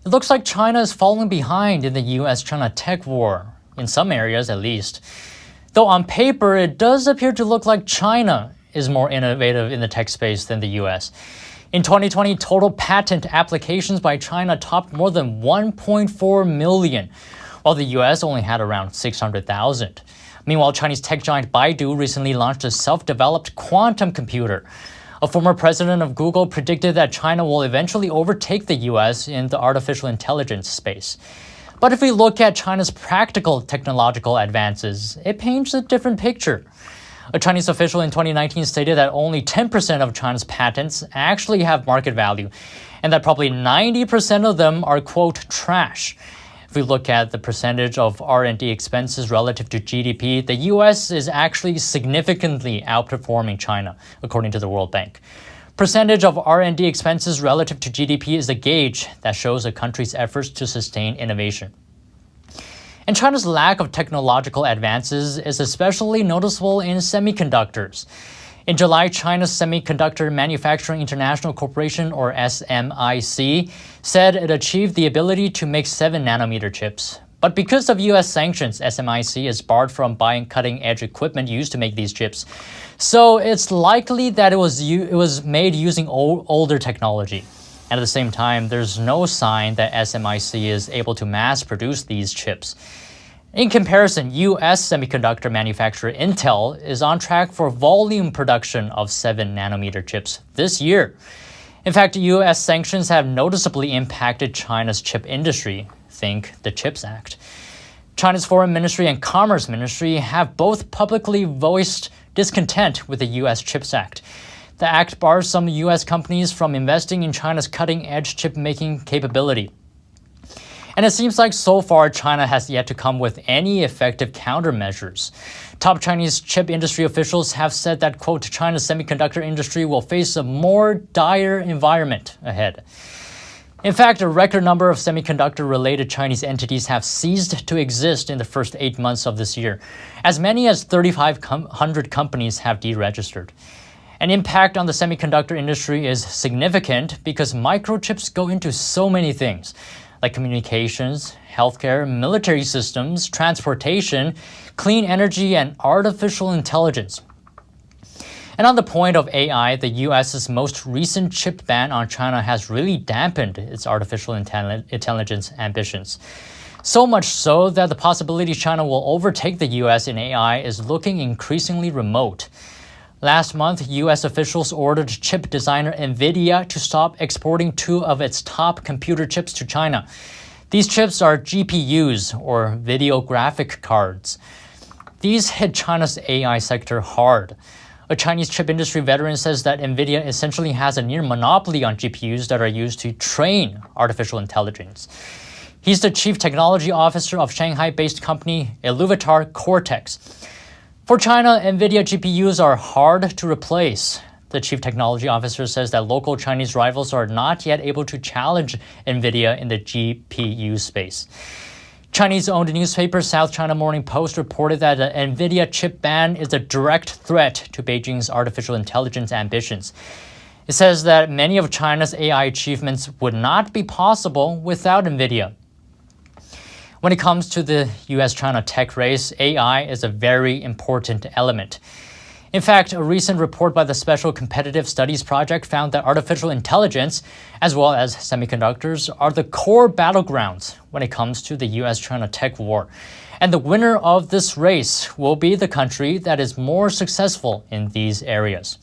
It looks like China is falling behind in the US-China tech war, in some areas at least. Though on paper, it does appear to look like China is more innovative in the tech space than the US. In 2020, total patent applications by China topped more than 1.4 million, while the US only had around 600,000. Meanwhile, Chinese tech giant Baidu recently launched a self-developed quantum computer. A former president of Google predicted that China will eventually overtake the US in the artificial intelligence space. But if we look at China's practical technological advances, it paints a different picture. A Chinese official in 2019 stated that only 10% of China's patents actually have market value, and that probably 90% of them are, quote, trash. If we look at the percentage of R&D expenses relative to GDP, the US is actually significantly outperforming China, according to the World Bank. Percentage of R&D expenses relative to GDP is a gauge that shows a country's efforts to sustain innovation. And China's lack of technological advances is especially noticeable in semiconductors. In July, China's Semiconductor Manufacturing International Corporation, or SMIC, said it achieved the ability to make 7-nanometer chips. But because of US sanctions, SMIC is barred from buying cutting-edge equipment used to make these chips. So it's likely that it was made using older technology. And at the same time, there's no sign that SMIC is able to mass produce these chips. In comparison, US semiconductor manufacturer Intel is on track for volume production of 7-nanometer chips this year. In fact, US sanctions have noticeably impacted China's chip industry. Think the CHIPS Act. China's Foreign Ministry and Commerce Ministry have both publicly voiced discontent with the US CHIPS Act. The act bars some US companies from investing in China's cutting-edge chip-making capability. And it seems like so far China has yet to come with any effective countermeasures. Top Chinese chip industry officials have said that, quote, China's semiconductor industry will face a more dire environment ahead. In fact, a record number of semiconductor-related Chinese entities have ceased to exist in the first 8 months of this year. As many as 3,500 companies have deregistered. An impact on the semiconductor industry is significant because microchips go into so many things, like communications, healthcare, military systems, transportation, clean energy, and artificial intelligence. And on the point of AI, the US's most recent chip ban on China has really dampened its artificial intelligence ambitions. So much so that the possibility China will overtake the US in AI is looking increasingly remote. Last month, US officials ordered chip designer NVIDIA to stop exporting 2 of its top computer chips to China. These chips are GPUs, or video graphic cards. These hit China's AI sector hard. A Chinese chip industry veteran says that NVIDIA essentially has a near monopoly on GPUs that are used to train artificial intelligence. He's the chief technology officer of Shanghai-based company Iluvatar Cortex. For China, NVIDIA GPUs are hard to replace. The chief technology officer says that local Chinese rivals are not yet able to challenge NVIDIA in the GPU space. Chinese-owned newspaper South China Morning Post reported that the NVIDIA chip ban is a direct threat to Beijing's artificial intelligence ambitions. It says that many of China's AI achievements would not be possible without NVIDIA. When it comes to the US-China tech race, AI is a very important element. In fact, a recent report by the Special Competitive Studies Project found that artificial intelligence, as well as semiconductors, are the core battlegrounds when it comes to the US-China tech war. And the winner of this race will be the country that is more successful in these areas.